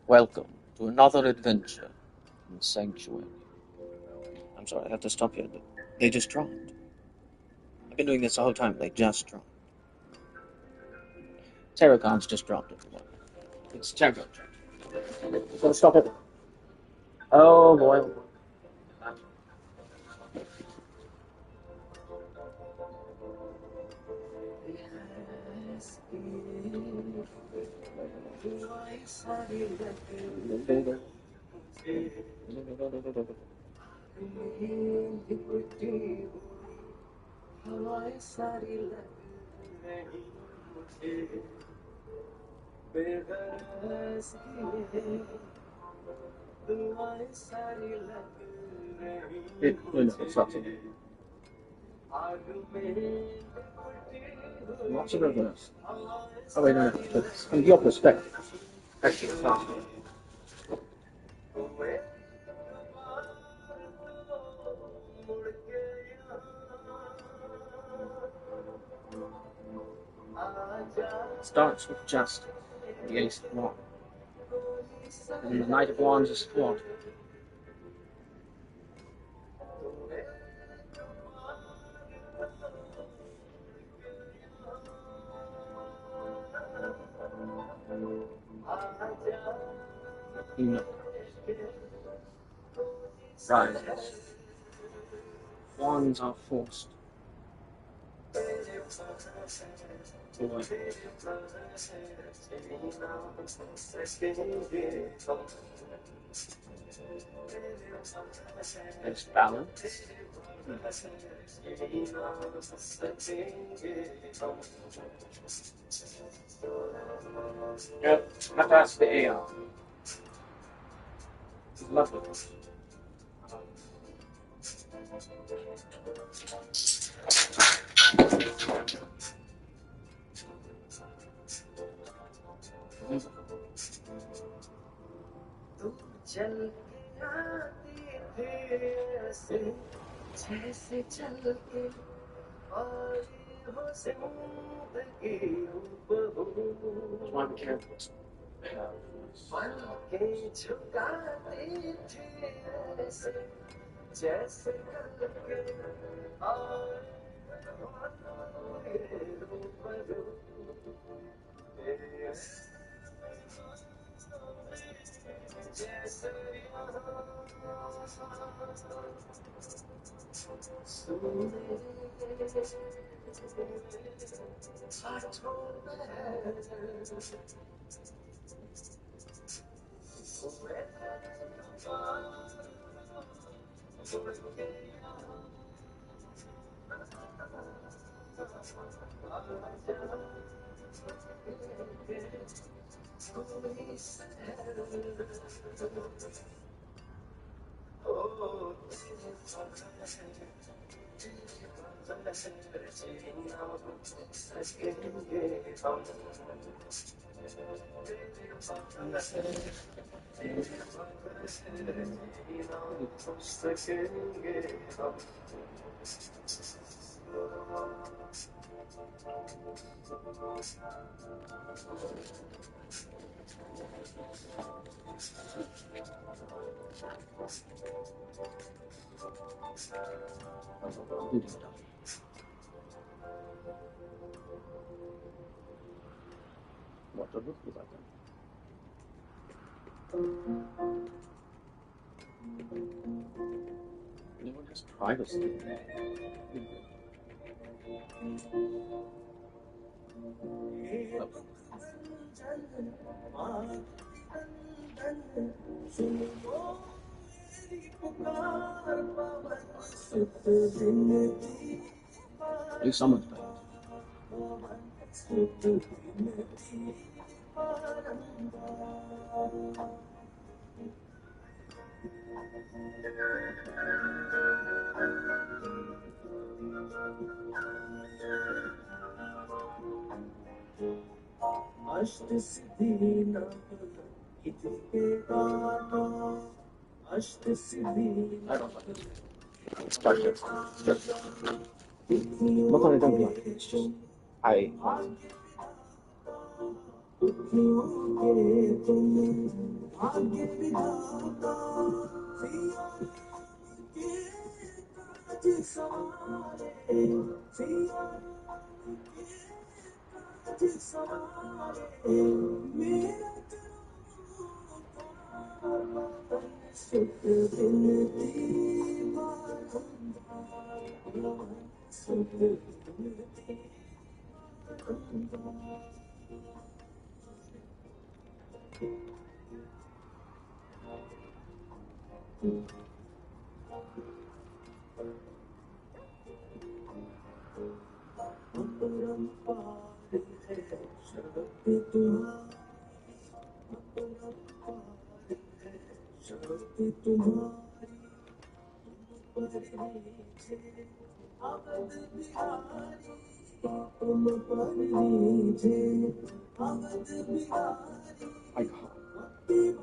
Welcome to another adventure in Sanctuary. I'm sorry, I have to stop you. They just dropped. I've been doing this the whole time. They just dropped. Terracons just dropped it. It's Terracon. So stop it. Oh boy. Stop it. Lots of reverse. Oh wait, no, no. From your perspective. Actually, it's not. Starts with just the Ace of Wands. And then the Knight of Wands is what? No. Rises. Wands are forced. There's balance. Yep, that's the AI. Lovely. That's why we can't what the look like. Anyone has privacy. At least someone's paying. I don't like it. It's perfect. Look on it, don't like it. It's just, I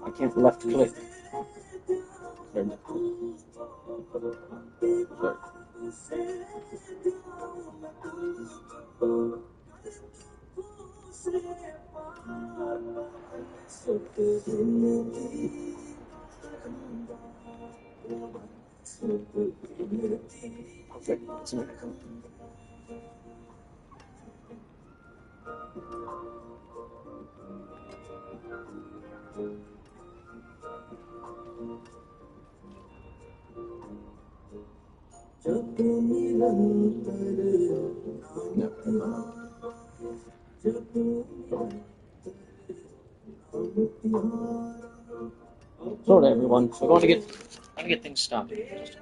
I can't left click. Very difficult. Sorry. Okay, it's okay. Sorry, everyone. We're going to get things started.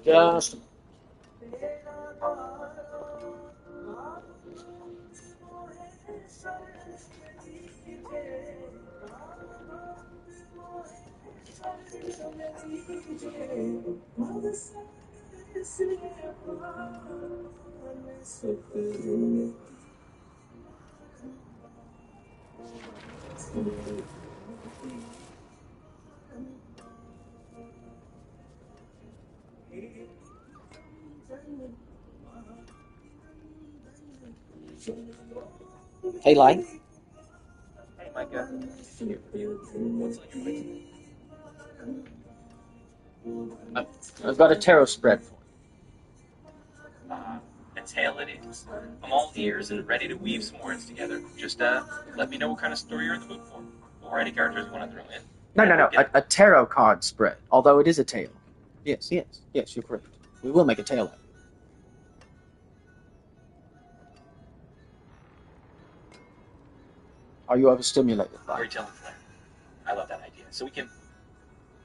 Just. Hey, Light. Hey, Micah. What's on your plate? I've got a tarot spread for you. A tale it is. I'm all ears and ready to weave some words together. Just let me know what kind of story you're in the mood for, or any characters you want to throw in. No. A tarot card spread, although it is a tale. Yes, you're correct. We will make a tale out of it. Are you overstimulated by it? Storytelling flair. I love that idea. So we can...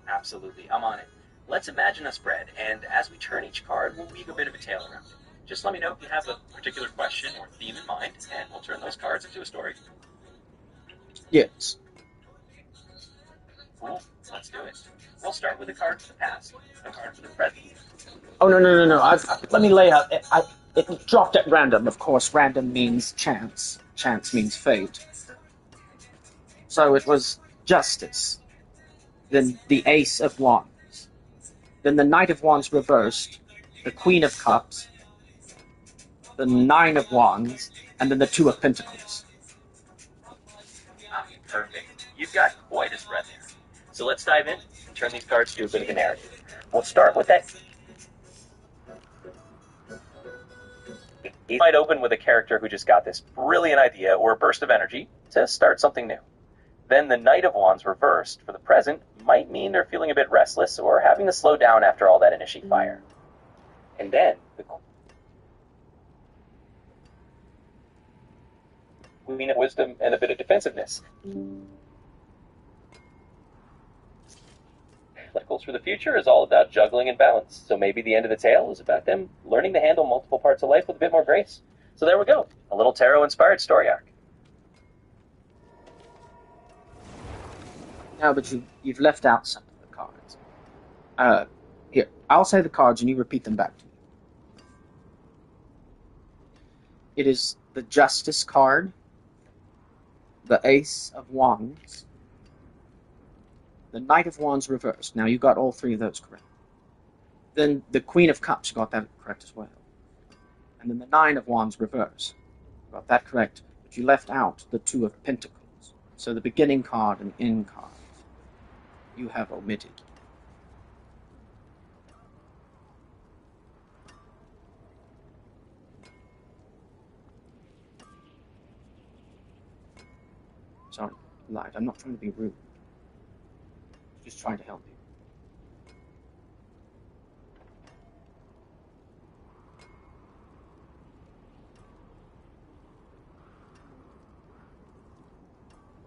Absolutely, I'm on it. Let's imagine a spread, and as we turn each card, we'll weave a bit of a tale around it. Just let me know if you have a particular question or theme in mind, and we'll turn those cards into a story. Yes. Cool, let's do it. We'll start with a card for the past, a card for the present. Oh, no. Let me lay out. It dropped at random. Of course, random means chance. Chance means fate. So it was justice. Then the Ace of Wands. Then the Knight of Wands reversed. The Queen of Cups. The Nine of Wands. And then the Two of Pentacles. Perfect. You've got quite a spread there. So let's dive in and turn these cards to a bit of a narrative. We'll start with that. You might open with a character who just got this brilliant idea or a burst of energy to start something new. Then the Knight of Wands reversed for the present might mean they're feeling a bit restless or having to slow down after all that initial fire. And then the Queen of Wisdom and a bit of defensiveness. Life goals for the future is all about juggling and balance, so maybe the end of the tale is about them learning to handle multiple parts of life with a bit more grace. So there we go, a little tarot-inspired story arc. No, but you've left out some of the cards. Here, I'll say the cards and you repeat them back to me. It is the Justice card, the Ace of Wands, the Knight of Wands reversed. Now you got all three of those correct. Then the Queen of Cups, you got that correct as well. And then the Nine of Wands reversed. got that correct, but you left out the Two of Pentacles. So the beginning card and end card you have omitted. Sorry, lied. I'm not trying to be rude. Just trying to help you.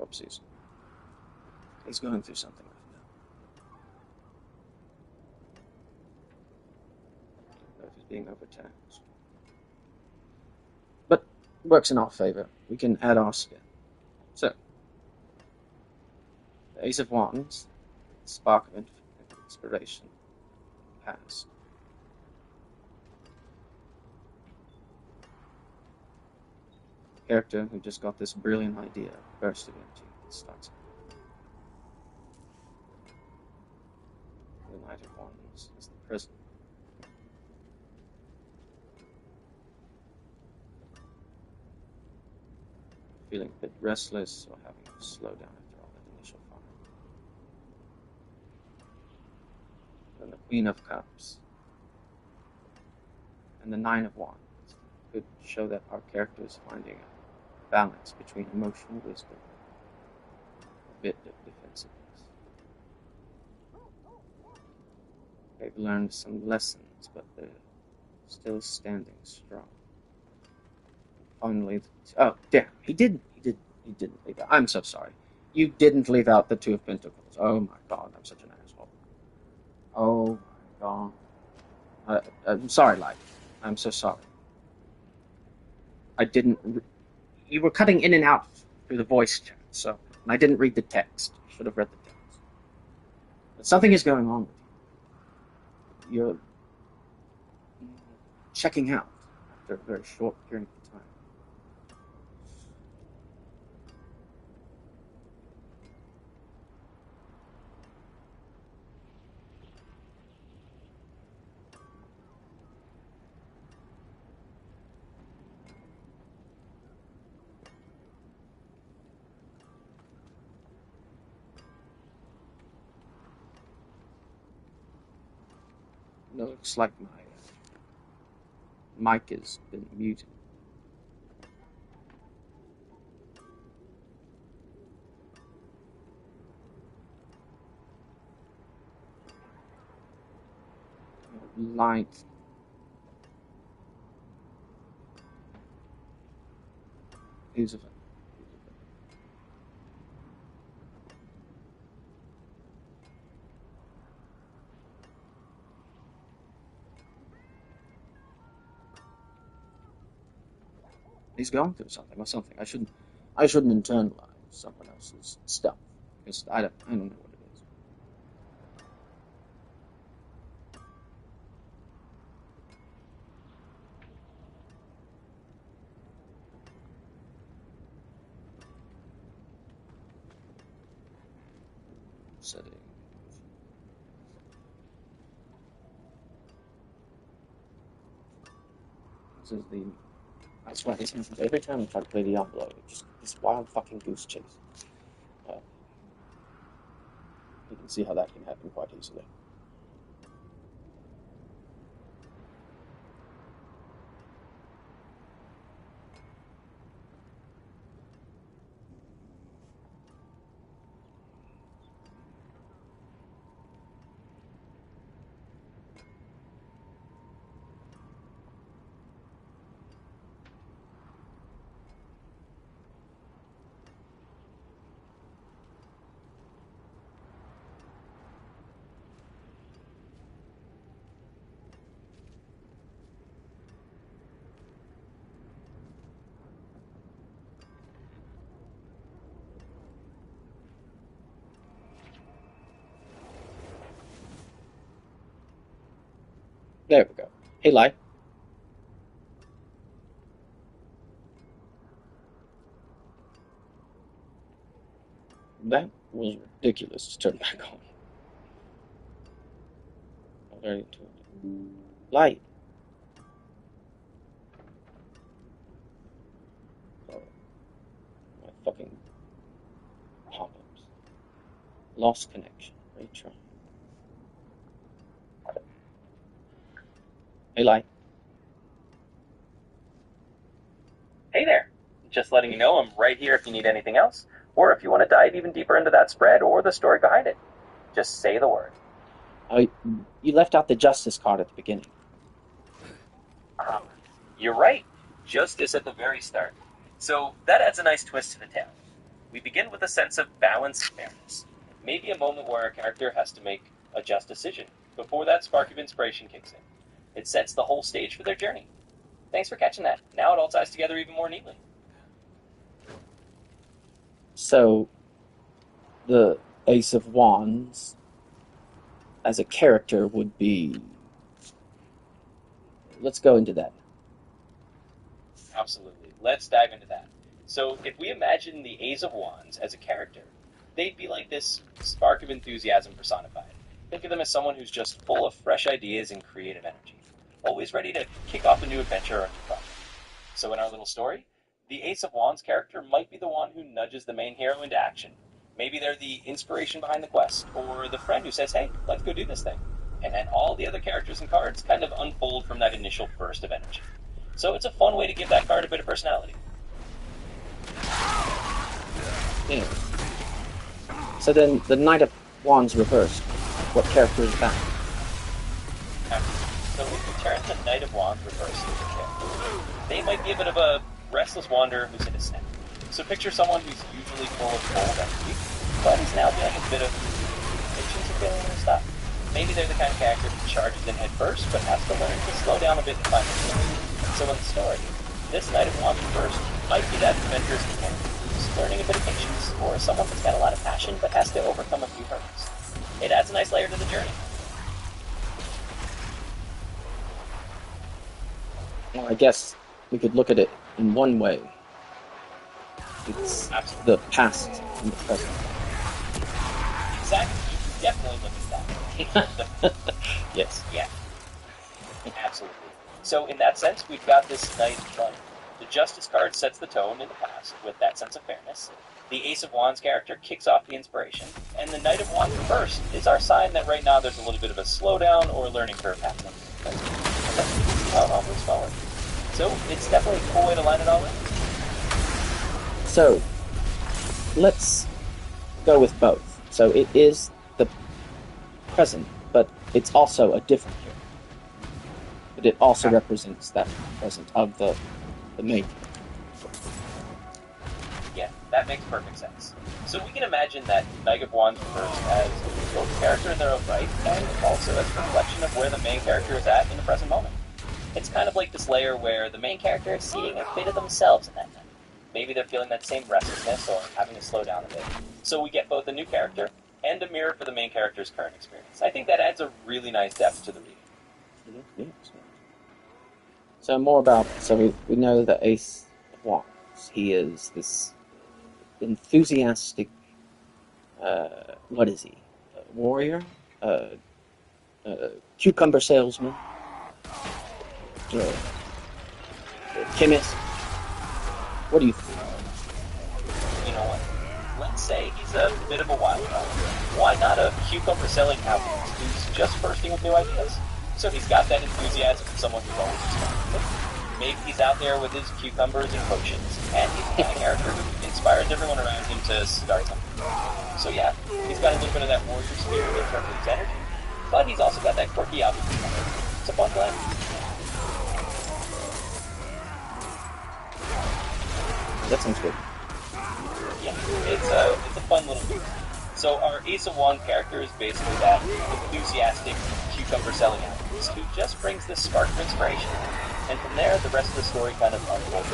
Oopsies. He's going through something right now. Note he's being overtaxed. But works in our favor. We can add our spin. So, the Ace of Wands, spark of inspiration, past. Character who just got this brilliant idea, burst of energy, starts. The Knight of Wands is the present. Feeling a bit restless or having to slow down after all that initial fire. Then the Queen of Cups and the Nine of Wands could show that our character is finding a balance between emotional wisdom and a bit of defensiveness. They've learned some lessons, but they're still standing strong. Finally, oh damn, he didn't leave out. I'm so sorry. You didn't leave out the Two of Pentacles. Oh my god, I'm such an asshole. Oh my god. I'm sorry, Light. I'm so sorry. I didn't. You were cutting in and out through the voice chat, so and I didn't read the text. You should have read the text. But something is going on with you. You're checking out after a very short period of time. Looks like my mic has been muted. Light. Who's of it? He's going through something or something. I shouldn't internalize someone else's stuff because I don't know what it is. Setting. This is the. I swear this happens every time I try to play Diablo. It's just this wild fucking goose chase. You can see how that can happen quite easily. There we go. Hey, Lai. That was ridiculous to turn back on. Already told you. Light. fucking pop-ups. Lost connection. Retry. Hey, Light. Hey there. Just letting you know I'm right here if you need anything else, or if you want to dive even deeper into that spread or the story behind it. Just say the word. Oh, you left out the justice card at the beginning. You're right. Justice at the very start. So that adds a nice twist to the tale. We begin with a sense of balance and fairness. Maybe a moment where our character has to make a just decision before that spark of inspiration kicks in. It sets the whole stage for their journey. Thanks for catching that. Now it all ties together even more neatly. So, the Ace of Wands, as a character, would be... Let's go into that. Absolutely. Let's dive into that. So, if we imagine the Ace of Wands as a character, they'd be like this spark of enthusiasm personified. Think of them as someone who's just full of fresh ideas and creative energy, always ready to kick off a new adventure or a new project. So in our little story, the Ace of Wands character might be the one who nudges the main hero into action. Maybe they're the inspiration behind the quest, or the friend who says, hey, let's go do this thing. And then all the other characters and cards kind of unfold from that initial burst of energy. So it's a fun way to give that card a bit of personality. Yeah. So then, the Knight of Wands reversed. What character is that? So if we turn the Knight of Wands reverse into the character, they might be a bit of a restless wanderer who's in a snap. So picture someone who's usually full of bold energy, but is now feeling a bit of patience or feeling their stuff. Maybe they're the kind of character who charges in head first, but has to learn to slow down a bit and find their way. So in the story, this Knight of Wands reversed might be that adventurous companion who's learning a bit of patience, or someone that's got a lot of passion but has to overcome a few hurdles. It adds a nice layer to the journey. Well, I guess we could look at it in one way. It's the past and the present. Exactly. You can definitely look at that. Yes. Yeah. Absolutely. So in that sense, we've got this nice fun. The Justice card sets the tone in the past with that sense of fairness. The Ace of Wands character kicks off the inspiration, and the Knight of Wands reversed is our sign that right now there's a little bit of a slowdown or learning curve happening. And that's how it all moves forward. So it's definitely a cool way to line it all in. So, let's go with both. So it is the present, but it's also a different year. But it also represents that present of the main. Yeah, that makes perfect sense. So we can imagine that Knight of Wands reversed as both a character in their own right, and also as a reflection of where the main character is at in the present moment. It's kind of like this layer where the main character is seeing a bit of themselves in that moment. Maybe they're feeling that same restlessness or having to slow down a bit. So we get both a new character and a mirror for the main character's current experience. I think that adds a really nice depth to the reading. Yes. So more about, so we know the Ace of Wands. He is this enthusiastic, what is he? A warrior? Cucumber salesman? Chemist? What do you think? You know what? Let's say he's a bit of a wild card. Why not a cucumber selling alchemist who's just bursting with new ideas? So he's got that enthusiasm from someone who's always experimented. Maybe he's out there with his cucumbers and potions, and he's the kind of character who inspires everyone around him to start something. So yeah, he's got a little bit of that warrior spirit in terms of his energy, but he's also got that quirky alchemist. It's a fun blend. That sounds good. Yeah, it's a fun little bit. So our Ace of Wands character is basically that enthusiastic cucumber selling alchemist who just brings this spark of inspiration. And from there, the rest of the story kind of unfolds.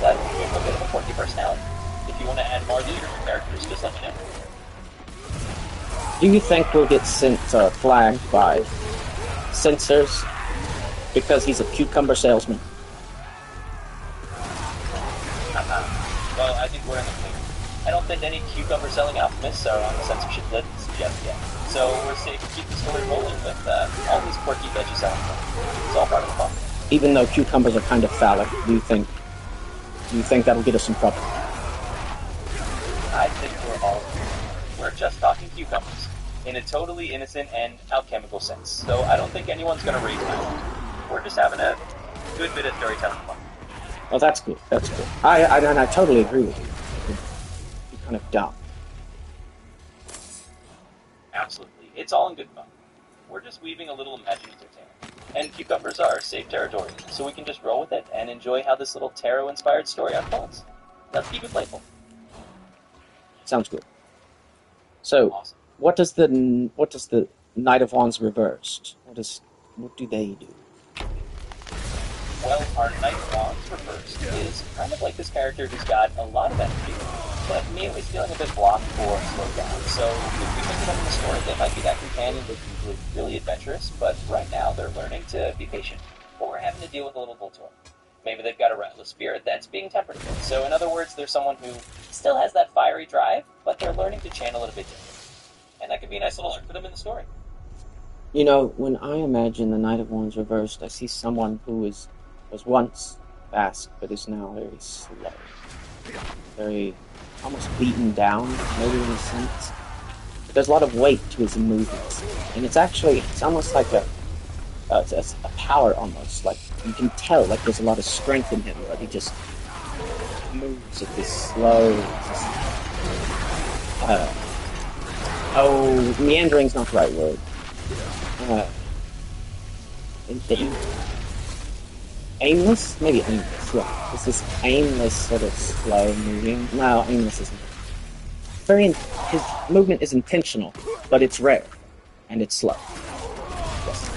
That will give a bit of a quirky personality. If you want to add more of these characters, just let me know. Do you think we'll get flagged by censors because he's a cucumber salesman? Well, I think we're in the clear. I don't think any cucumber-selling alchemists are on the censorship list just yet. So we're safe to keep the story rolling with all these quirky veggie selling things. It's all part of the fun. Even though cucumbers are kind of phallic, do you think that'll get us in trouble? I think we're all we're just talking cucumbers in a totally innocent and alchemical sense. So I don't think anyone's going to raise my hand. We're just having a good bit of storytelling fun. Well, that's good. That's good. I totally agree with you. You're kind of dumb. Absolutely. It's all in good fun. We're just weaving a little imaginative tale. And cucumbers are safe territory, so we can just roll with it and enjoy how this little tarot-inspired story unfolds. Let's keep it playful. Sounds good. So, Awesome. what does the Knight of Wands reversed? What do they do? Well, our Knight of Wands reversed is kind of like this character who's got a lot of energy, but immediately feeling a bit blocked or slowed down. So if we think of them in the story, they might be that companion that's usually really adventurous, but right now they're learning to be patient, or having to deal with a little bull to them. Maybe they've got a restless spirit that's being tempered a bit. So in other words, there's someone who still has that fiery drive, but they're learning to channel it a bit differently. And that could be a nice little arc for them in the story. You know, when I imagine the Knight of Wands reversed, I see someone who was once fast, but is now very slow. Very almost beaten down, maybe in a sense. But there's a lot of weight to his movements. And it's almost like a power almost. Like, you can tell, like, there's a lot of strength in him, but he just moves at this slow, meandering's not the right word. Aimless? Maybe aimless, yeah. It's this aimless sort of slow moving. No, aimless isn't. His movement is intentional, but it's rare, and it's slow. Yes.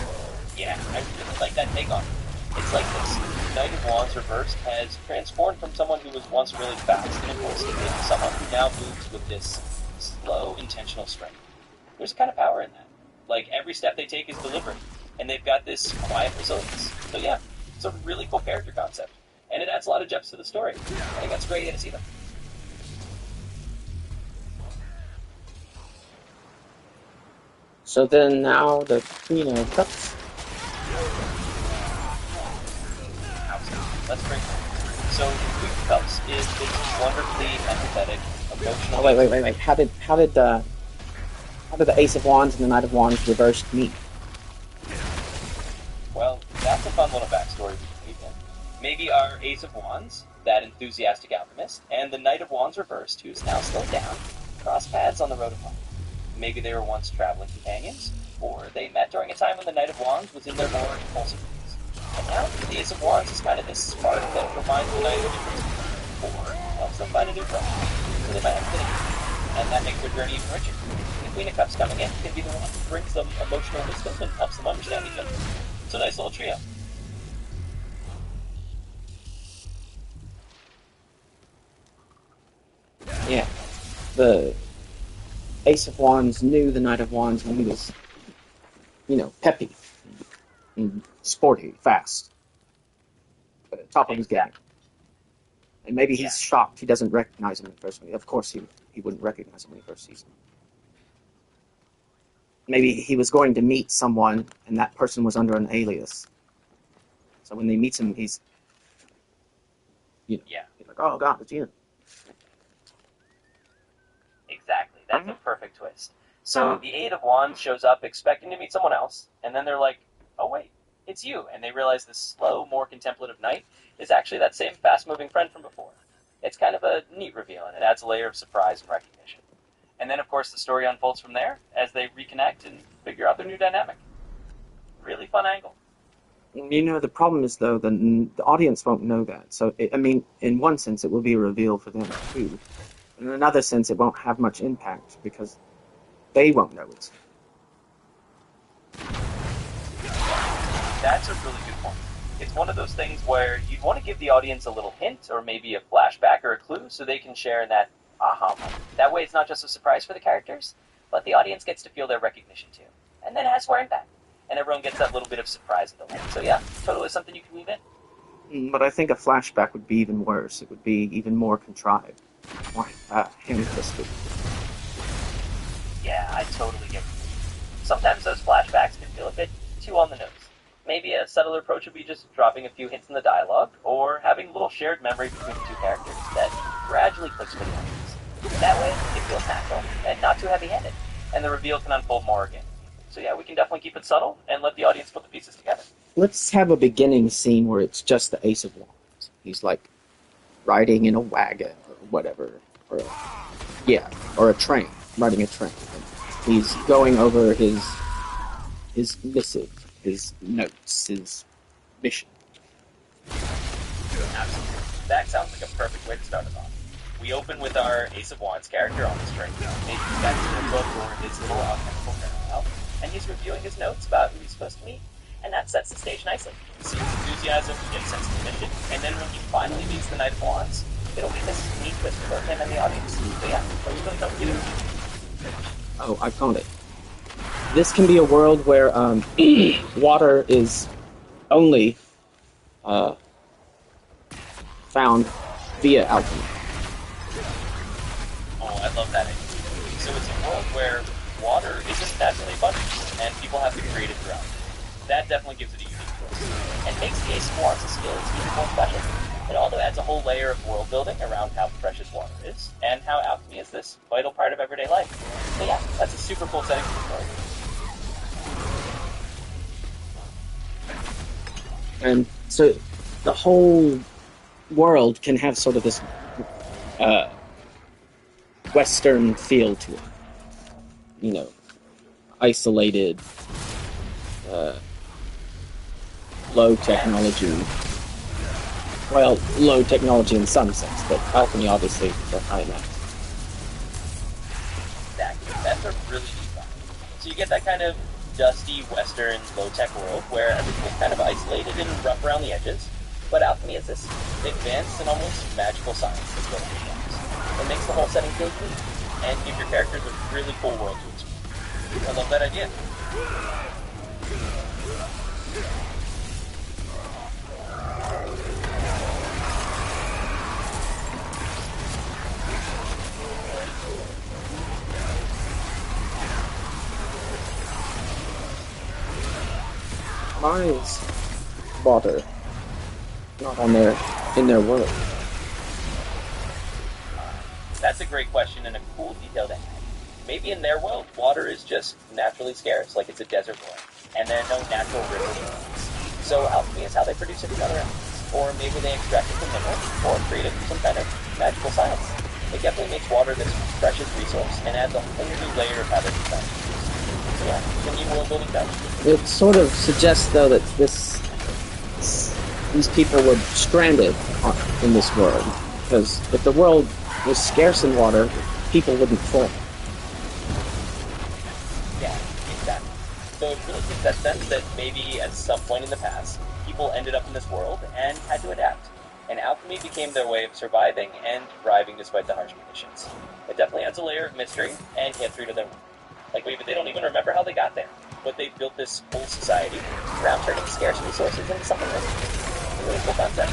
Yeah, I really like that take on it. It's like this Knight of Wands reversed has transformed from someone who was once really fast and impulsive into someone who now moves with this slow, intentional strength. There's a kind of power in that. Like, every step they take is deliberate, and they've got this quiet resilience. So yeah, it's a really cool character concept, and it adds a lot of depth to the story. I think that's great to see them. So then now the Queen of Cups. Let's bring it. So the Queen of Cups is this wonderfully empathetic, emotional... Oh, wait. How did the Ace of Wands and the Knight of Wands reversed meet? Well, that's a fun little backstory we can weave in. Maybe our Ace of Wands, that enthusiastic alchemist, and the Knight of Wands reversed, who's now slowed down, crossed paths on the road of life. Maybe they were once traveling companions, or they met during a time when the Knight of Wands was in their more impulsive moods. And now, the Ace of Wands is kind of this spark that reminds the Knight of difference, or helps them find a new friend. So they might have affinity, and that makes their journey even richer. The Queen of Cups coming in can be the one who brings them emotional wisdom and helps them understand each other. It's a nice little trio. Yeah. The Ace of Wands knew the Knight of Wands when he was, peppy and sporty, fast, top of his game. And maybe he's shocked he doesn't recognize him in the first one. Of course, he wouldn't recognize him when he first sees him. Maybe he was going to meet someone, and that person was under an alias. So when he meets him, he's like, oh God, it's you. Exactly. That's a perfect twist. So the Eight of Wands shows up expecting to meet someone else, and then they're like, oh wait, it's you. And they realize this slow, more contemplative knight is actually that same fast-moving friend from before. It's kind of a neat reveal, and it adds a layer of surprise and recognition. And then, of course, the story unfolds from there as they reconnect and figure out their new dynamic. Really fun angle. The problem is, though, the audience won't know that. So, in one sense, it will be a reveal for them, too. In another sense, it won't have much impact because they won't know it. That's a really good point. It's one of those things where you'd want to give the audience a little hint or maybe a flashback or a clue so they can share in that aha moment. That way it's not just a surprise for the characters, but the audience gets to feel their recognition too. And then it has more impact. And everyone gets that little bit of surprise at the end. So yeah, totally something you can weave in. But I think a flashback would be even worse. It would be even more contrived. More ham-fisted. Yeah, I totally get it. Sometimes those flashbacks can feel a bit too on the nose. Maybe a subtler approach would be just dropping a few hints in the dialogue, or having a little shared memory between the two characters that gradually clicks for the audience. That way, it feels natural and not too heavy-handed, and the reveal can unfold more organically. So yeah, we can definitely keep it subtle and let the audience put the pieces together. Let's have a beginning scene where it's just the Ace of Wands. He's like riding in a wagon or whatever, or yeah, or a train, riding a train. And he's going over his missive, his notes, his mission. Absolutely. That sounds like a perfect way to start it off. We open with our Ace of Wands character on the train. Maybe he's got his notebook or his little alchemical parallel, and he's reviewing his notes about who he's supposed to meet. And that sets the stage nicely. We see his enthusiasm, we get a sense of the mission, and then when he finally meets the Knight of Wands, it'll be this neat twist for him and the audience. So yeah, let's really don't get it. Oh, I found it. This can be a world where water is only found via alchemy. Oh, I love that idea. So it's a world where water isn't naturally abundant, and people have to create it throughout. That definitely gives it a unique twist, and makes the Ace of Wands skill even more special. It also adds a whole layer of world building around how precious water is, and how alchemy is this vital part of everyday life. So yeah, that's a super cool setting for the story. And so the whole world can have sort of this Western feel to it. You know, isolated, low technology. Well, low technology in some sense, but alchemy obviously is a high math. Exactly. That's a really neat vibe. So you get that kind of dusty, western, low-tech world where everything is kind of isolated and rough around the edges, but alchemy is this advanced and almost magical science that's built into things. It makes the whole setting feel unique, and give your characters a really cool world to explore. I love that idea. Why is water not on in their world? That's a great question and a cool detail to add. Maybe in their world, water is just naturally scarce, like it's a desert world, and there are no natural rivers or lakes. So alchemy is how they produce it in other elements, or maybe they extract it from minerals, or create it from some kind of magical science. It definitely makes water this precious resource, and adds a whole new layer of how they design it. So yeah, it's a neat world building done. It sort of suggests, though, that these people were stranded in this world, because if the world was scarce in water, people wouldn't form. Yeah, exactly. So it really gives that sense that maybe at some point in the past, people ended up in this world and had to adapt. And alchemy became their way of surviving and thriving despite the harsh conditions. It definitely adds a layer of mystery and history to their world. Like maybe they don't even remember how they got there, but they built this whole society around turning scarce resources into something that's a really cool concept.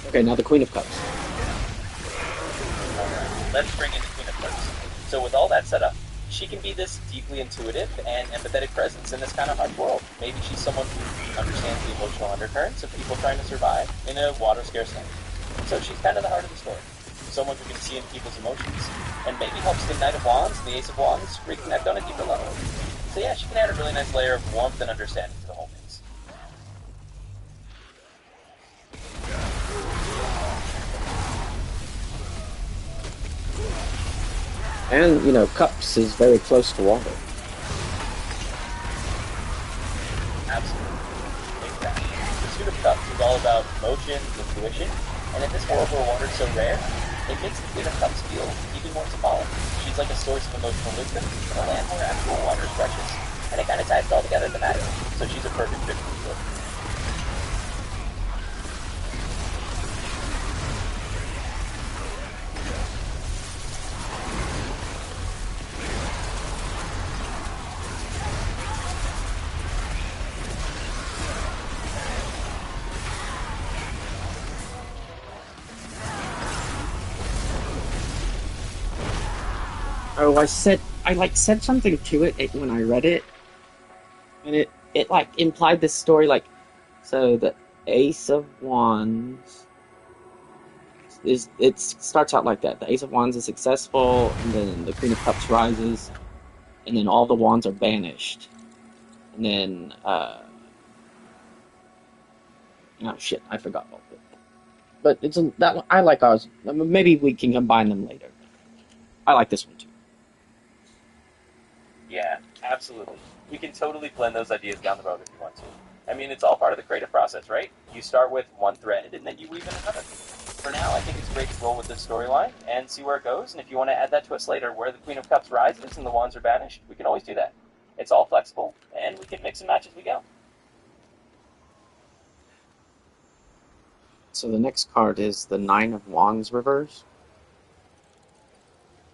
Okay, now the Queen of Cups. Let's bring in the Queen of Cups. So with all that set up, she can be this deeply intuitive and empathetic presence in this kind of hard world. Maybe she's someone who understands the emotional undercurrents of people trying to survive in a water-scarce land. So she's kind of the heart of the story. Someone who can see into people's emotions, and maybe helps the Knight of Wands and the Ace of Wands reconnect on a deeper level. So yeah, she can add a really nice layer of warmth and understanding to the whole mix. And, you know, cups is very close to water. Absolutely. Exactly. The Suit of Cups is all about emotion, intuition, and in this world where water is so rare, it makes the Queen of Cups feel even more symbolic. She's like a source of emotional wisdom in a land where actual water is precious, and it kind of ties it all together thematically. So she's a perfect fit for the story. Oh, I said something to it when I read it, and it like implied this story like, so the Ace of Wands it starts out like that. The Ace of Wands is successful, and then the Queen of Cups rises, and then all the wands are banished, and then oh shit, I forgot all of it. But that one, I like ours. Maybe we can combine them later. I like this one too. Yeah, absolutely. We can totally blend those ideas down the road if you want to. I mean, it's all part of the creative process, right? You start with one thread and then you weave in another. For now, I think it's great to roll with this storyline and see where it goes. And if you want to add that to us later, where the Queen of Cups rises and the wands are banished, we can always do that. It's all flexible, and we can mix and match as we go. So the next card is the Nine of Wands reverse.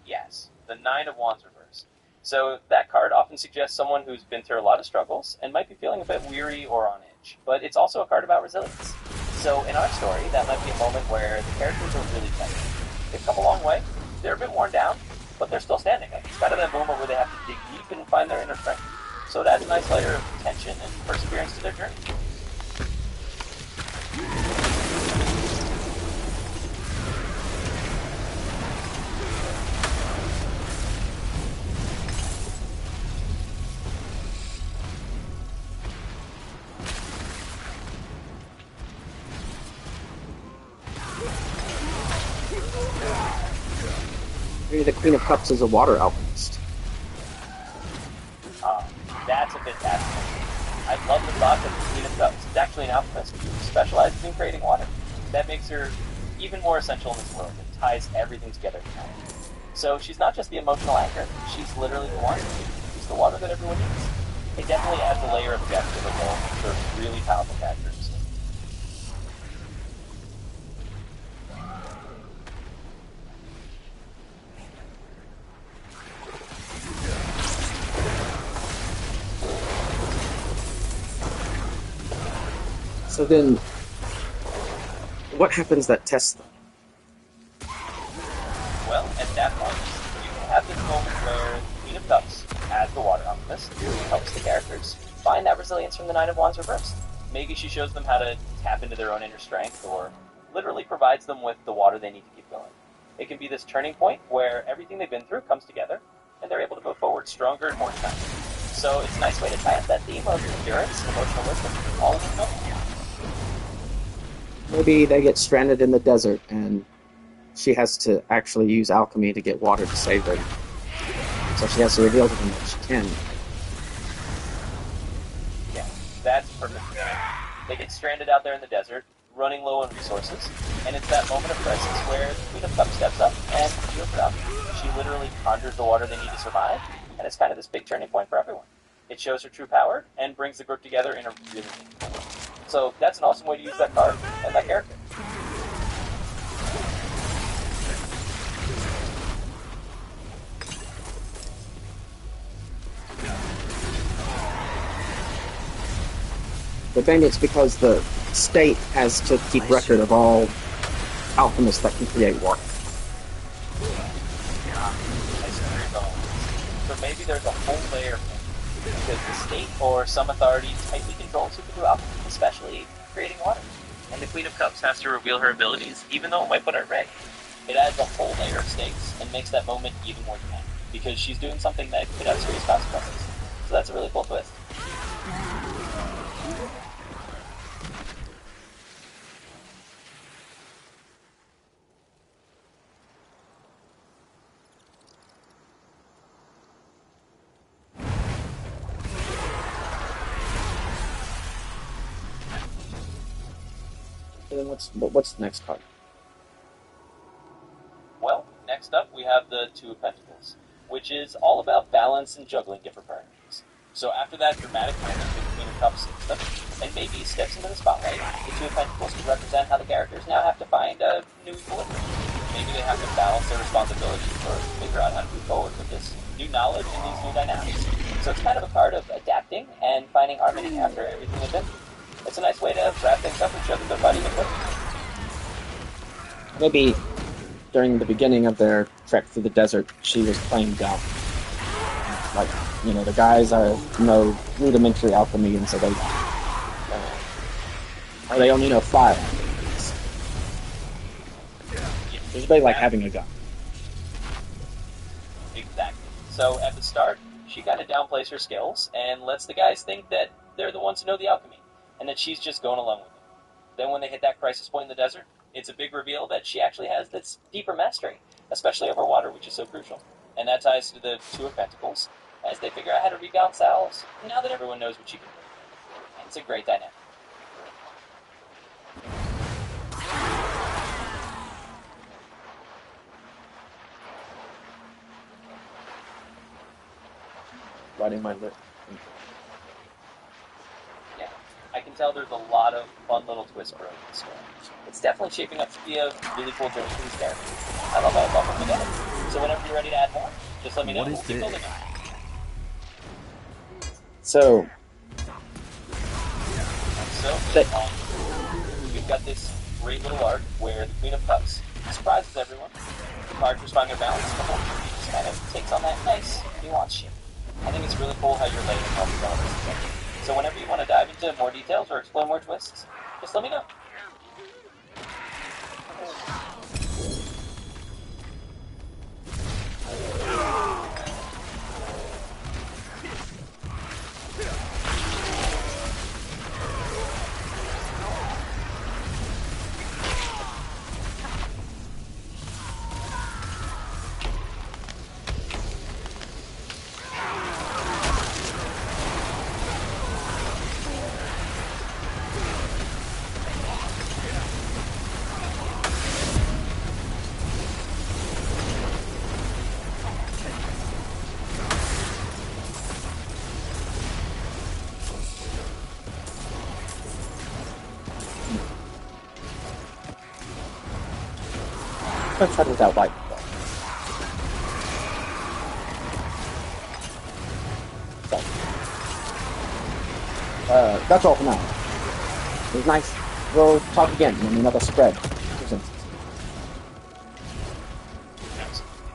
Yes, the Nine of Wands reversed. So that card often suggests someone who's been through a lot of struggles and might be feeling a bit weary or on edge. But it's also a card about resilience. So in our story, that might be a moment where the characters are really tight. They've come a long way, they're a bit worn down, but they're still standing. Like, it's kind of that moment where they have to dig deep and find their inner strength. So it adds a nice layer of tension and perseverance to their journey. Maybe the Queen of Cups is a water alchemist. That's a bit fascinating. I love the thought that the Queen of Cups is actually an alchemist who specializes in creating water. That makes her even more essential in this world and ties everything together tonight. So she's not just the emotional anchor, she's literally the one. She's the water that everyone needs. It definitely adds a layer of depth to the role for really powerful characters. So then, what happens that tests them? Well, at that point, you have this moment where the Queen of Cups, as the water alchemist, helps the characters find that resilience from the Nine of Wands reversed. Maybe she shows them how to tap into their own inner strength, or literally provides them with the water they need to keep going. It can be this turning point where everything they've been through comes together, and they're able to move forward stronger and more determined. So it's a nice way to tie up that theme of endurance and emotional wisdom, all in one moment. Maybe they get stranded in the desert and she has to actually use alchemy to get water to save them. So she has to reveal to them that she can. Yeah, that's perfect. They get stranded out there in the desert, running low on resources, and it's that moment of crisis where the Queen of Cups steps up and heals it up. She literally conjures the water they need to survive, and it's kind of this big turning point for everyone. It shows her true power and brings the group together in a really meaningful way. So that's an awesome way to use that card and that character. But maybe it's because the state has to keep record of all alchemists that can create water. Yeah, I see where you're going. So maybe there's a whole layer because the state or some authority tightly controls who can do alchemy, especially creating water. And the Queen of Cups has to reveal her abilities, even though it might put her at risk. It adds a whole layer of stakes and makes that moment even more dramatic, because she's doing something that could have serious consequences. So that's a really cool twist. So then what's the next card? Well, next up we have the Two of Pentacles, which is all about balance and juggling different priorities. So after that dramatic moment with the Queen of Cups and maybe steps into the spotlight, the Two of Pentacles can represent how the characters now have to find a new equilibrium. Maybe they have to balance their responsibilities or figure out how to move forward with this new knowledge and these new dynamics. So it's kind of a card of adapting and finding harmony after everything they've been through. It's a nice way to wrap things up and show that they're fighting it. Maybe during the beginning of their trek through the desert, she was playing dumb. Like, the guys are know rudimentary alchemy, and so they only know fire. It's basically like having a gun. Exactly. So at the start, she kind of downplays her skills and lets the guys think that they're the ones who know the alchemy, and that she's just going along with it. Then when they hit that crisis point in the desert, it's a big reveal that she actually has this deeper mastery, especially over water, which is so crucial. And that ties to the Two of Pentacles, as they figure out how to rebalance selves, now that everyone knows what she can do. And it's a great dynamic. Writing my lip. Yeah, I can tell there's a lot of fun little twists for this story. It's definitely shaping up to be a really cool journey for these characters. I love how it's all come together. So whenever you're ready to add more, just let me know. We'll keep building it. So, We've got this great little arc where the Queen of Cups surprises everyone. The characters find their balance, and the whole movie just kind of takes on that nice, nuanced shape. I think it's really cool how you're laying all these elements together. So whenever you want to dive into more details or explore more twists, just let me know. Let's try this out like. So, that's all for now. It was nice. We'll talk again in another spread.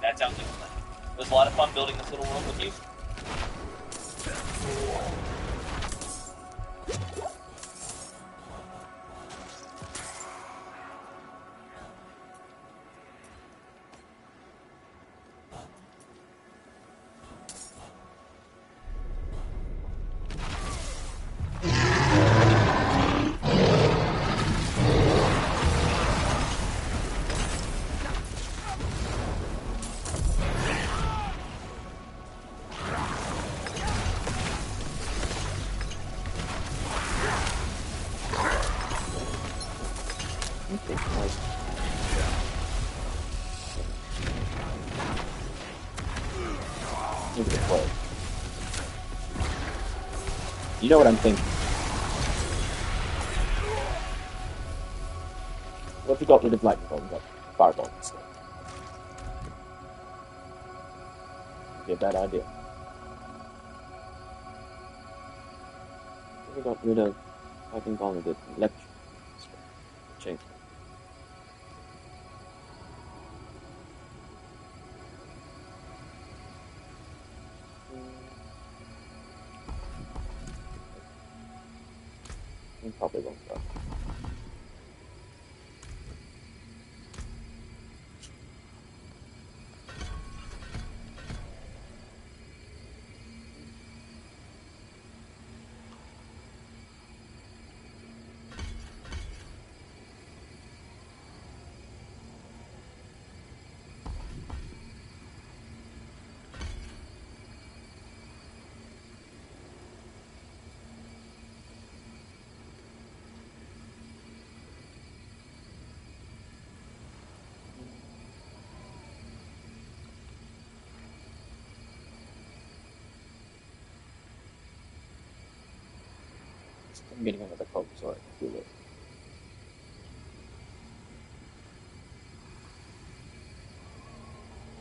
That sounds like a plan. It was a lot of fun building this little world with you. You know what I'm thinking. What if we got rid of lightning bolt and got fireball instead? Be a bad idea. What if we got rid of lightning bolt and did electric instead? Change. Probably won't go. I'm getting another cold, so I can feel it.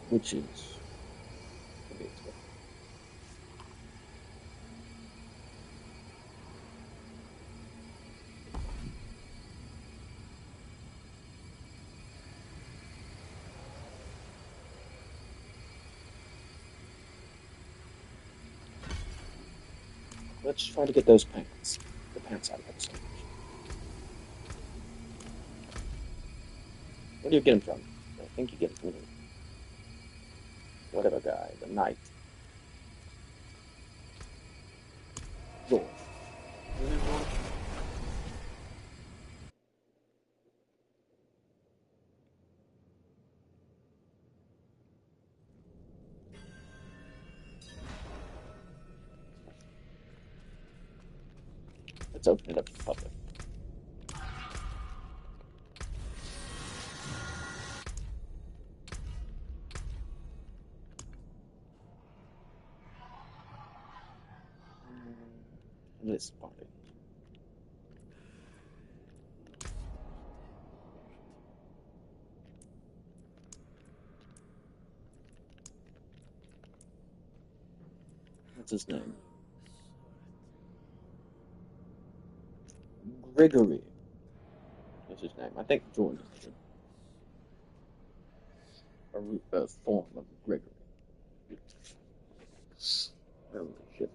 Which is to be expected. Let's try to get those pants. The pants out of that storage. Where do you get them from? I think you get them from the whatever guy, the knight. Lord. Let's open it up to the public. This party. What's his name? Gregory. That's his name. I think Jordan is a form of Gregory. Holy shit.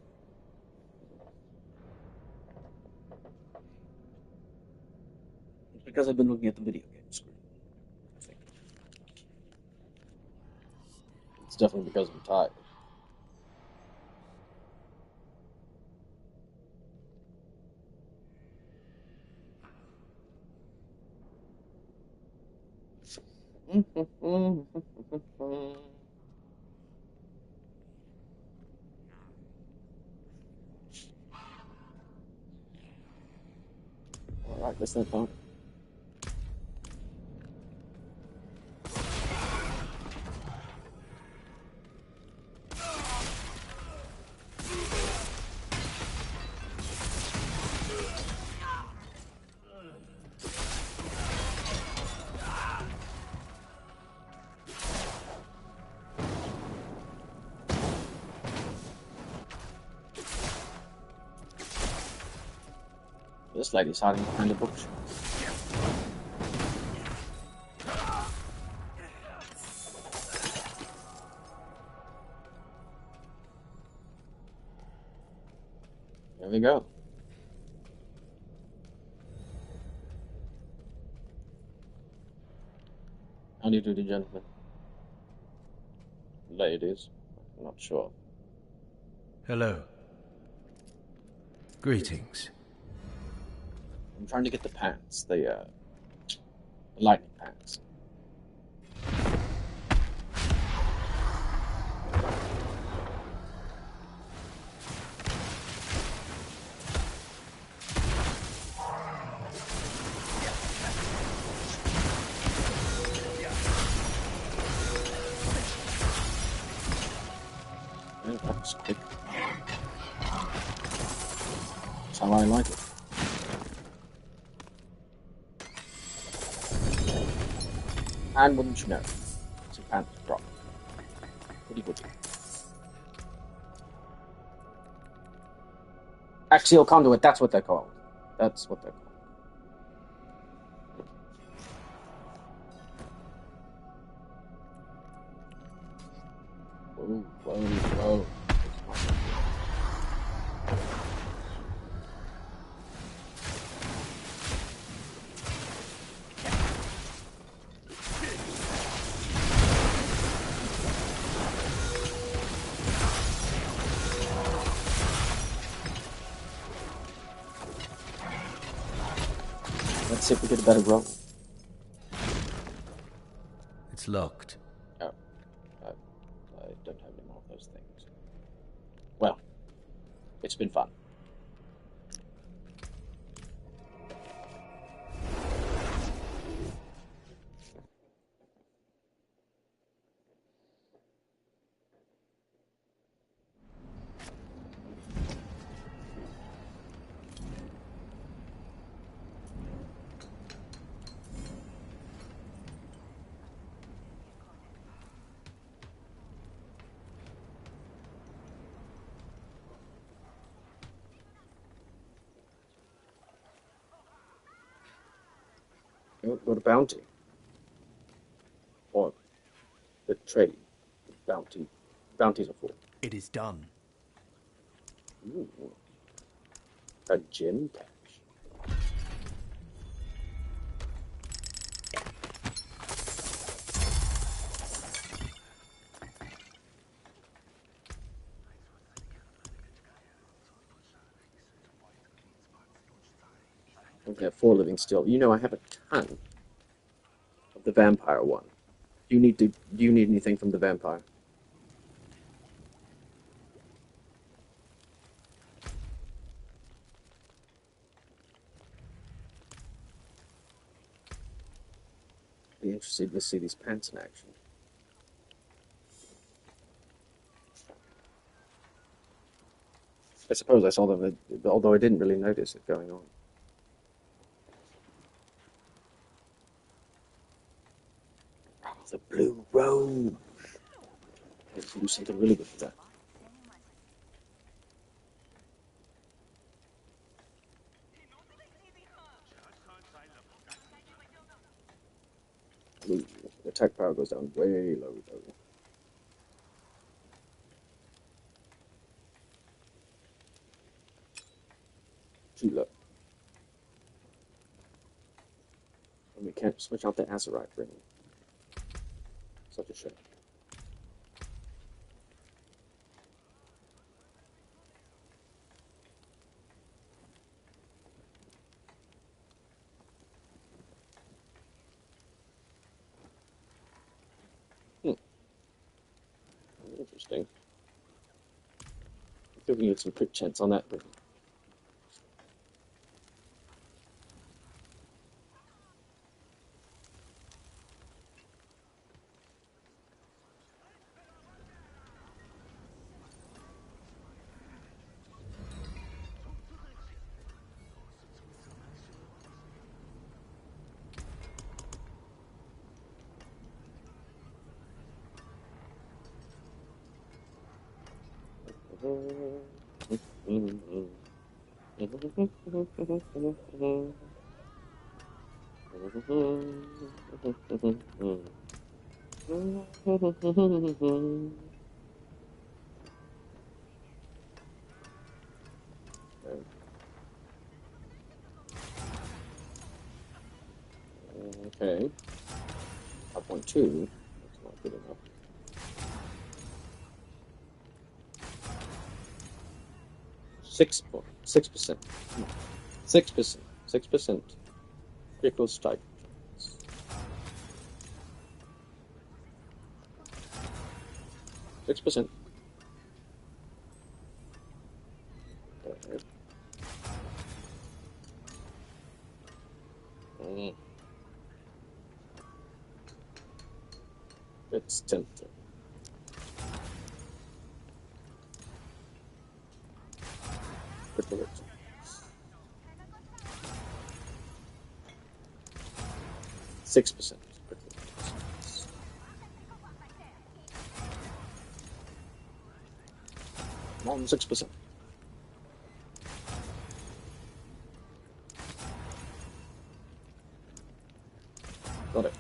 It's because I've been looking at the video game screen. I think. It's definitely because I'm tired. Alright, that's that fun. This lady's hiding behind the bookshelf. There we go. How do you do, the gentlemen? Ladies? I'm not sure. Hello. Greetings. I'm trying to get the pants, the lightning pants. Yeah, that was quick. That's how I like it. And wouldn't you know, some pants drop. Goody goody. Axial conduit, that's what they're called. That's what they're called. Whoa, whoa, whoa. Let's see if we get a better roll. It's locked. Oh, I don't have any more of those things. Well, it's been fun. Go to bounty. Or the trade. Bounty. Bounties are for. It is done. Ooh. A gym patch. I have 4 living still. You know, I have a ton of the vampire one. Do you need anything from the vampire? Be interested to see these pants in action. I suppose I saw them, although I didn't really notice it going on. Oh, the blue robe. Let's do something really good with that. Ooh, attack power goes down way low, though. Too low. And we can't switch out the Azerite ring. Such a shame. Interesting. I think we need some crit chance on that ring. Okay. Up 1-2. That's not good enough. 6%. 6%. 6%. Critical strike. 6%. It's tempting. Critical hit. 6%. Critical hit. Come on, 6%. Got it.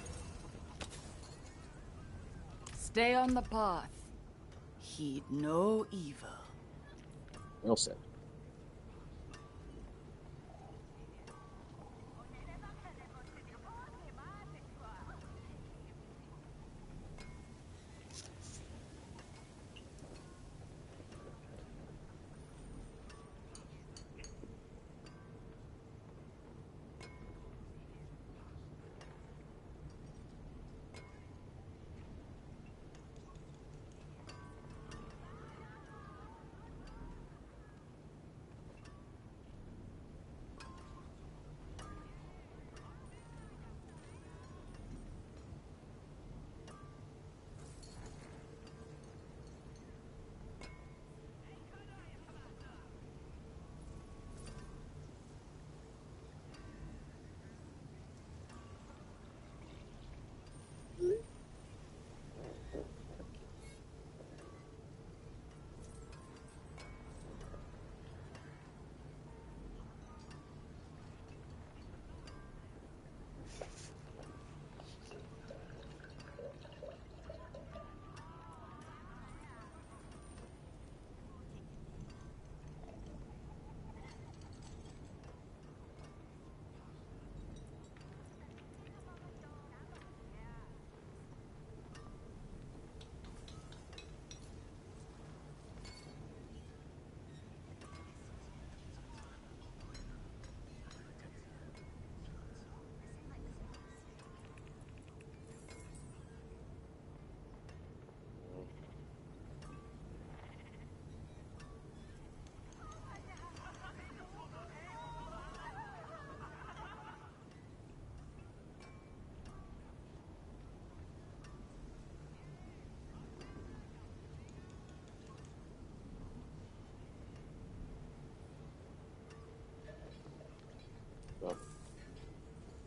Stay on the path. Heed no evil. Well said.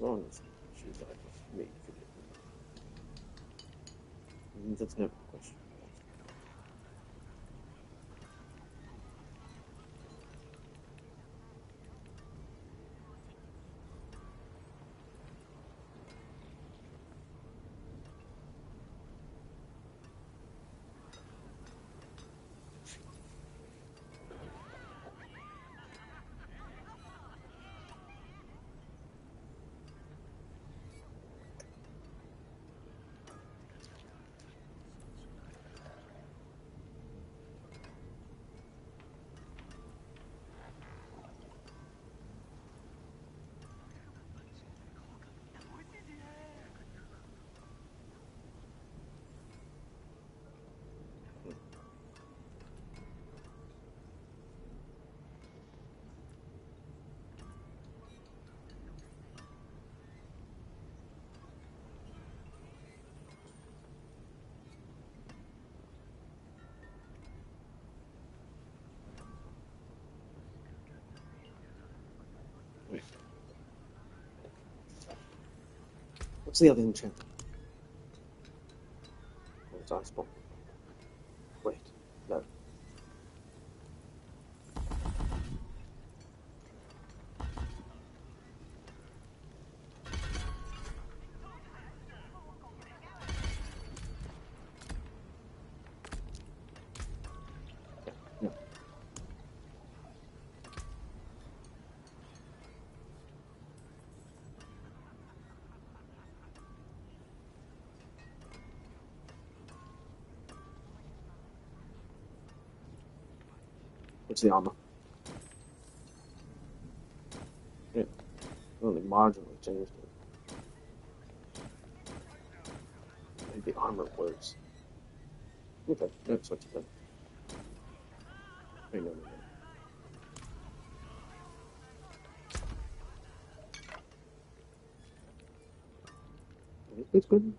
long as she's like me, forgive me. That's never a question. What's the other enchantment? Oh, it's Iceborne. Wait, no. No. What's the armor? Yeah, only marginally changed it. Maybe the armor works. Okay, that's what you think. I know, no. It's good.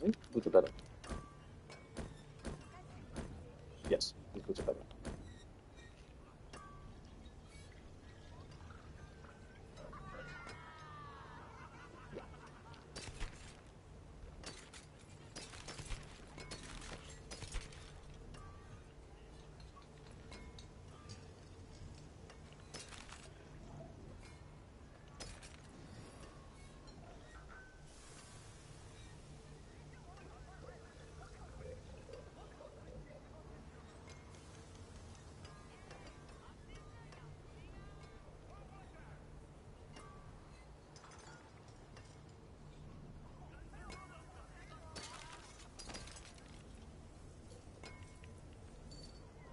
Right? Boots are better. Yes, these boots are better.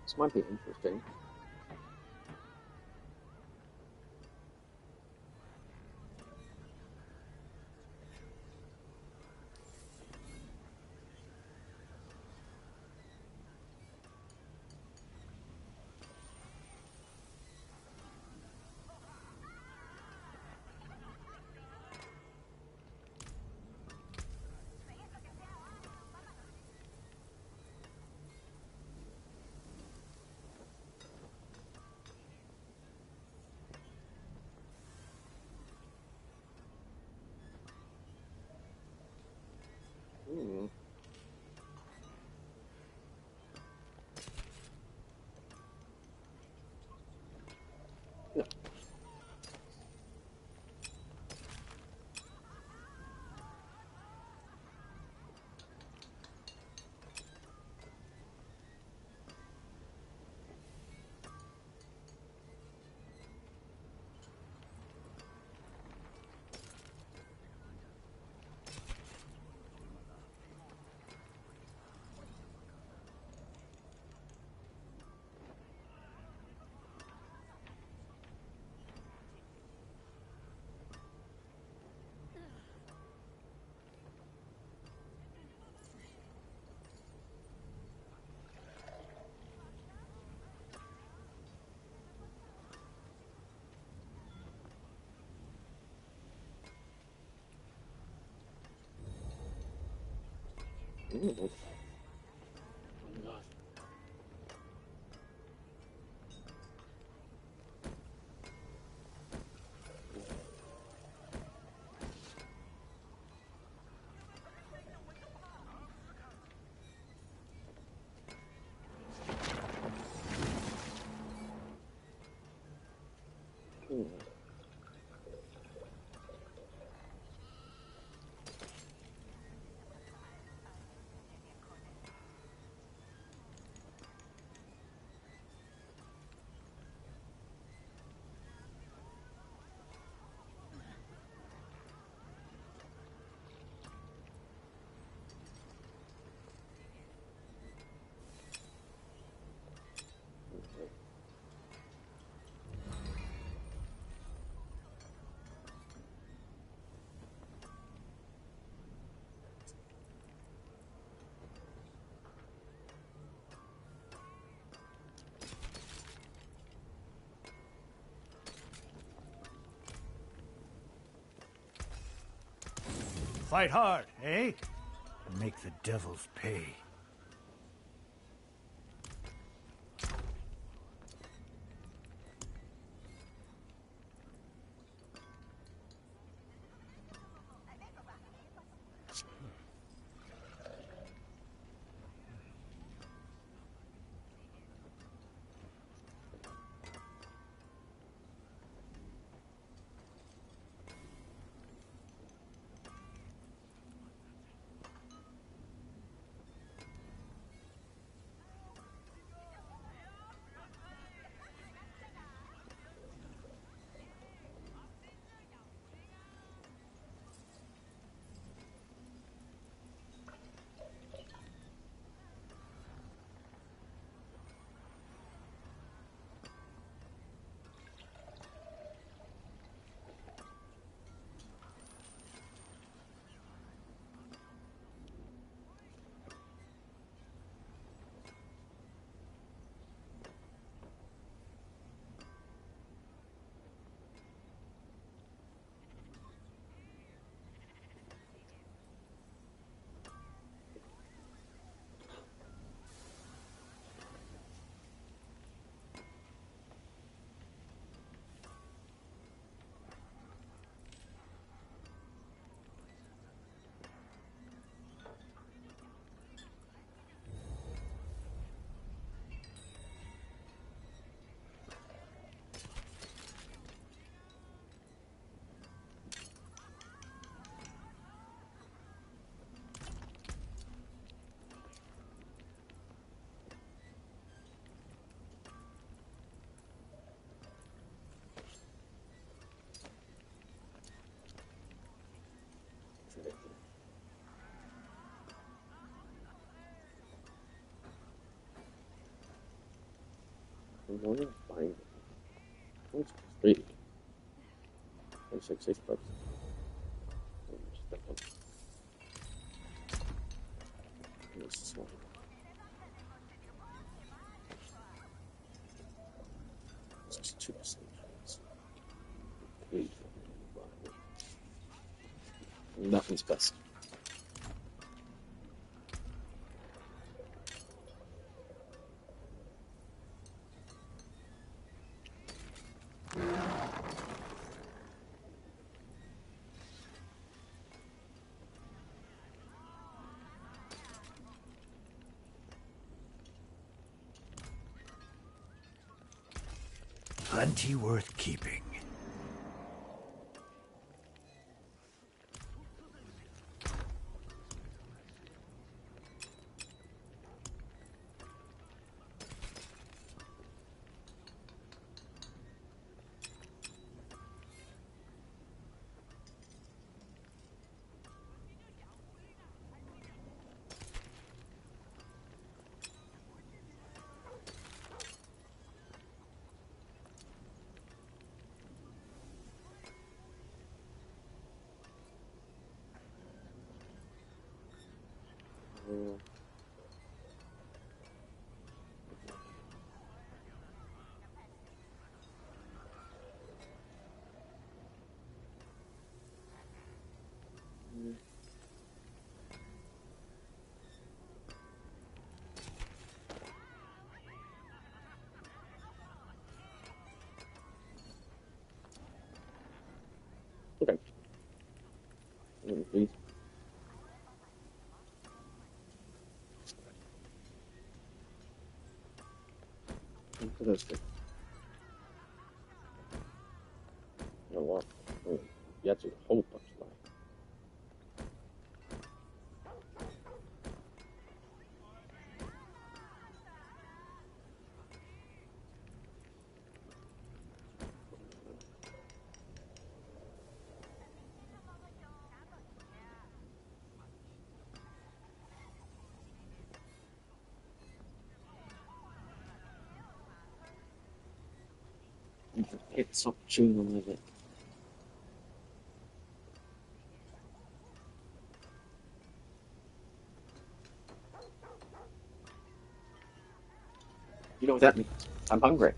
This might be interesting. Hmm. No. Mm. Oh my gosh. Hmm. Fight hard, eh? Make the devils pay. Morning buying. What's free? 26 bucks. This is one. It's 2%. Nothing's best. Plenty worth keeping. Okay. Please. Into those things. Yeah, that's a whole bunch of life. Hit some tune with it. You know what that means? I'm hungry.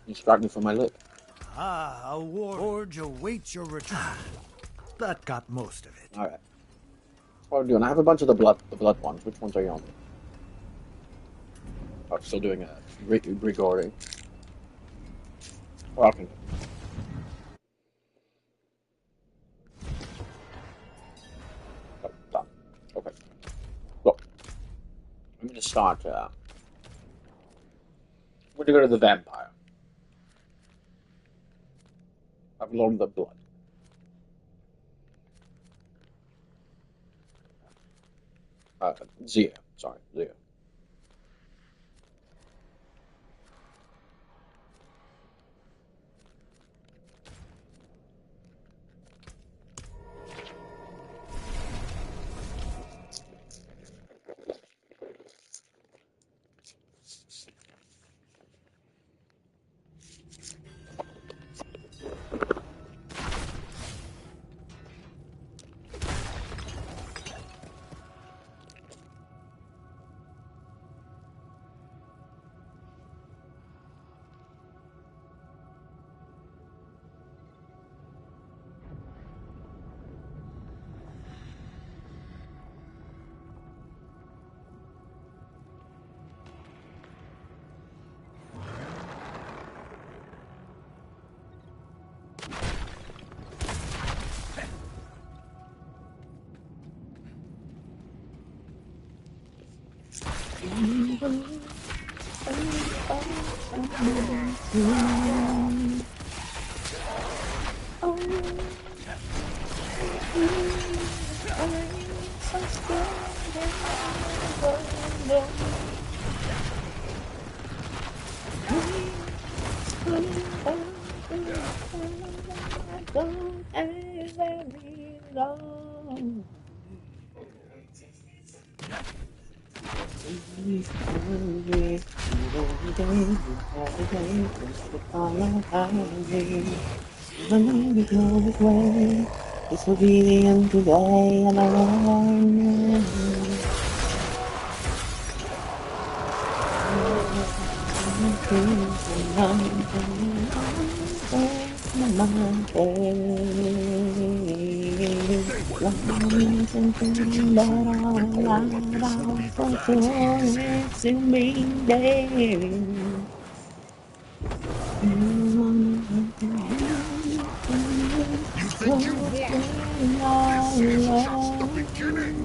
You scarred me from my lip. Ah, a warge awaits your return. That got most of it. All right. What are we doing? I have a bunch of the blood ones. Which ones are you on? Oh, still doing a recording. Oh, okay. Oh, done. Okay. Well, I'm gonna start. We're gonna go to the vampire. I've learned the blood. Zia. Sorry, Zia. This will be the end today, and I want You think you won? This is just the beginning.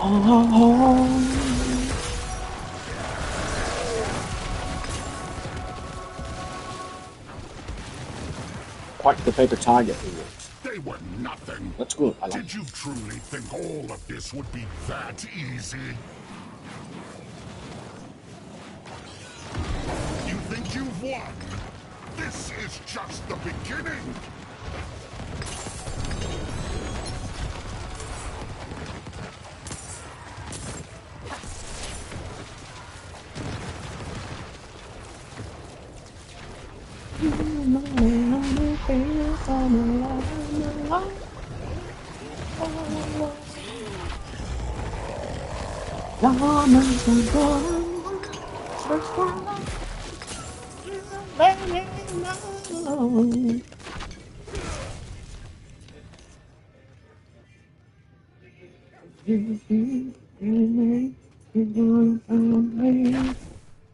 Hello. Quite the paper target. They were nothing. That's good. I like Did you truly think all of this would be that easy? You think you've won? This is just the beginning.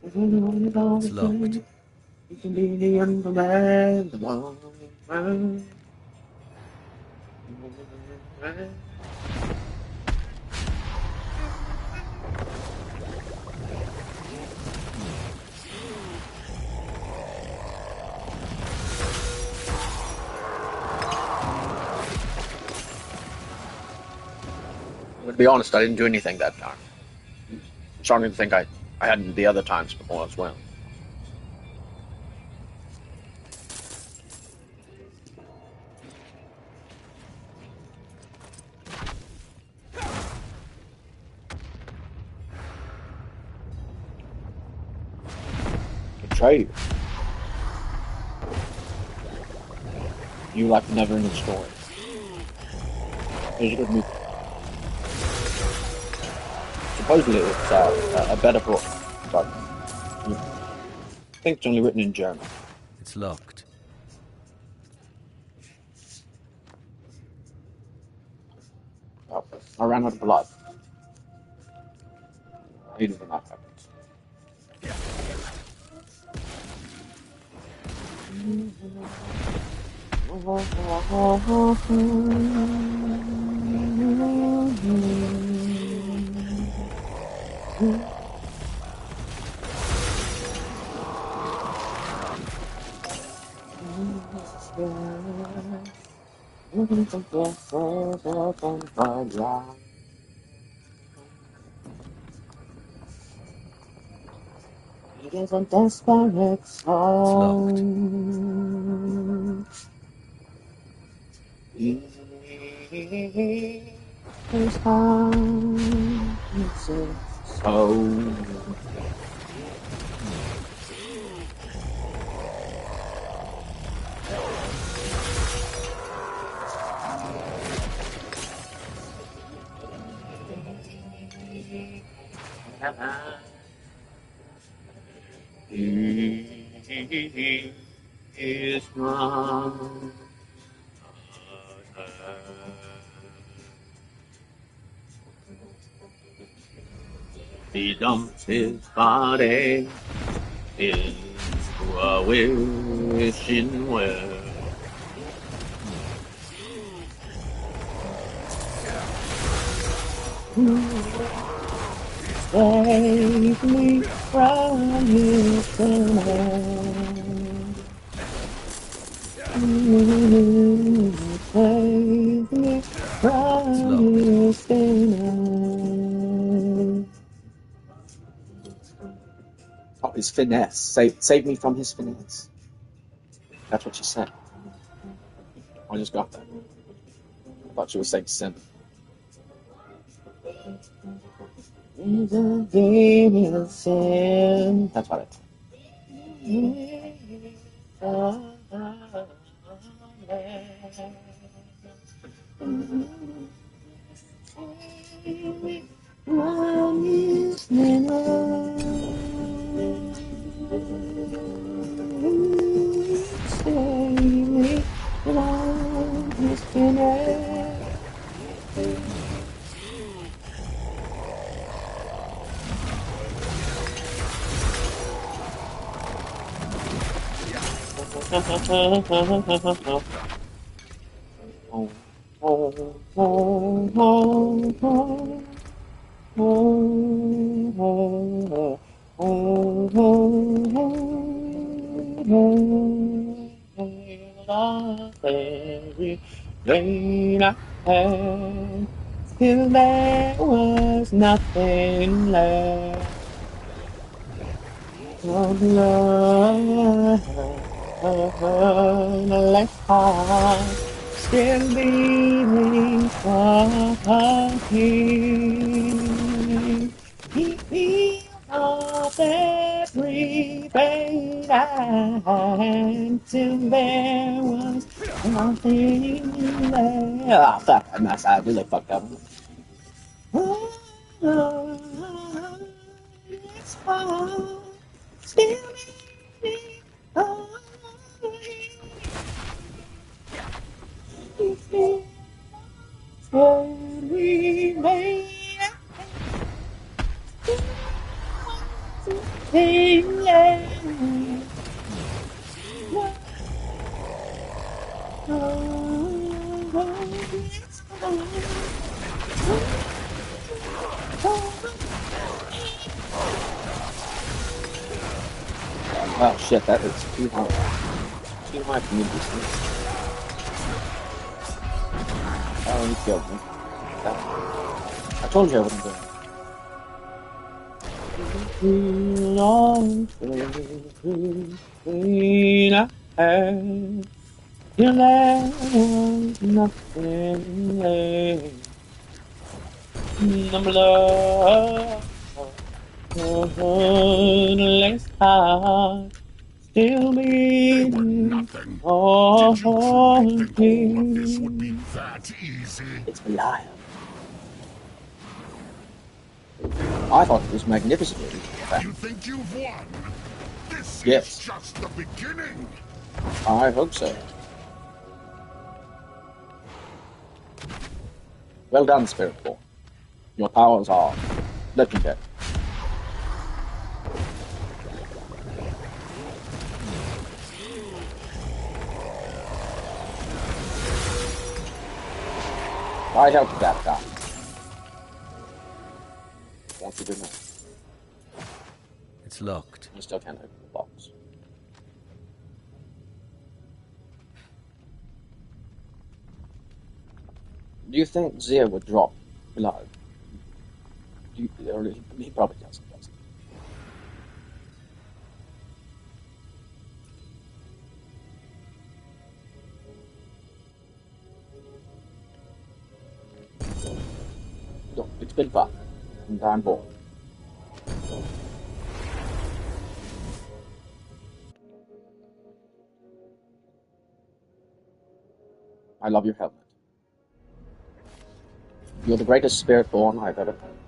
It's locked. You can be the underman, the one man. To be honest, I didn't do anything that time. I'm starting to think I hadn't the other times before as well. Betray you. You like the never-ending story. Here's a good movie. Supposedly it's a better book, but I think it's only written in German. It's locked. Oh, I ran out of blood. I needed when that happens. It is a desperate song. It's hard. It's so. Is mine. He dumps his body into a wishing well. Save me from you tonight. Save me from you tonight. his finesse. Save me from his finesse. That's what she said. I just got that. I thought she was saying sin. That's what I thought. Till there was nothing left of love, left heart still beating for him. He feels every pain until there was nothing left. Oh fuck! I really fucked up. It's hard, still beating for him. We made Oh shit, that is too hard. Too high for me to see. Oh, you killed me. I told you I wouldn't do it. Till there was nothing left. I'm less heart still beating. Nothing. Oh, Did you truly think all of this would be that easy? it's alive. I thought it was magnificent. You think you've won? This Yes. is just the beginning. I hope so. Well done, Spirit Born. Your powers are legendary. I helped that guy. Won't you do that? It's locked. You still can't open the box. Do you think Zia would drop below? He probably doesn't. Look, it's been fun. And I'm bored. I love your helmet. You're the greatest spirit born I've ever known.